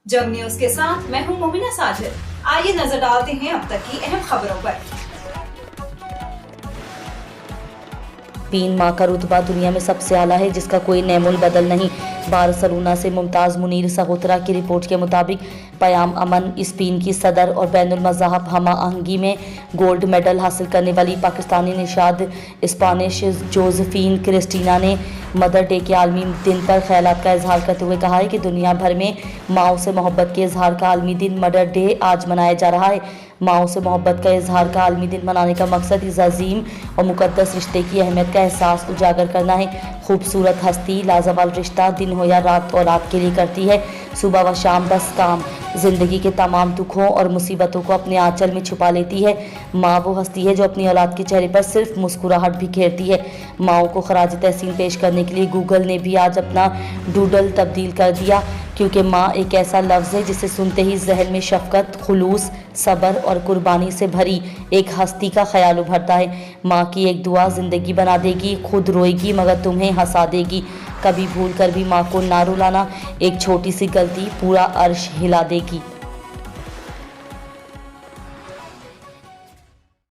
जंग न्यूज के साथ मैं हूं मोमिना साजिद। आइए नजर डालते हैं अब तक की अहम खबरों पर। 3 माह का रुतबा दुनिया में सबसे आला है, जिसका कोई नेमुल बदल नहीं। बार्सिलोना से मुमताज़ मुनीर सहोत्रा की रिपोर्ट के मुताबिक पयाम अमन स्पेन की सदर और बैनुल मज़ाहब हमा आहंगी में गोल्ड मेडल हासिल करने वाली पाकिस्तानी निशाद स्पेनिश जोसेफिन क्रिस्टीना ने मदर डे के आलमी दिन पर ख्यालात का इजहार करते हुए कहा है कि दुनिया भर में माओ से मोहब्बत के इजहार का आलमी दिन मदर डे आज मनाया जा रहा है। माओ से मोहब्बत का इजहार का आलमी दिन मनाने का मकसद इस अजीम और मुकद्दस रिश्ते की अहमियत का एहसास उजागर करना है। खूबसूरत हस्ती लाजवाल रिश्ता दिन हो या रात और रात के लिए करती है। सुबह व शाम बस काम, जिंदगी के तमाम दुखों और मुसीबतों को अपने आंचल में छुपा लेती है। माँ वो हस्ती है जो अपनी औलाद के चेहरे पर सिर्फ मुस्कुराहट बिखेरती है। माओ को खराज तहसीन पेश करने के लिए गूगल ने भी आज अपना डूडल तब्दील कर दिया, क्योंकि माँ एक ऐसा लफ्ज़ है जिसे सुनते ही जहन में शफकत, खुलूस, सब्र और कुर्बानी से भरी एक हस्ती का ख्याल उभरता है। माँ की एक दुआ ज़िंदगी बना देगी, खुद रोएगी मगर तुम्हें हंसा देगी। कभी भूल कर भी माँ को ना रुलाना, एक छोटी सी गलती पूरा अर्श हिला देगी।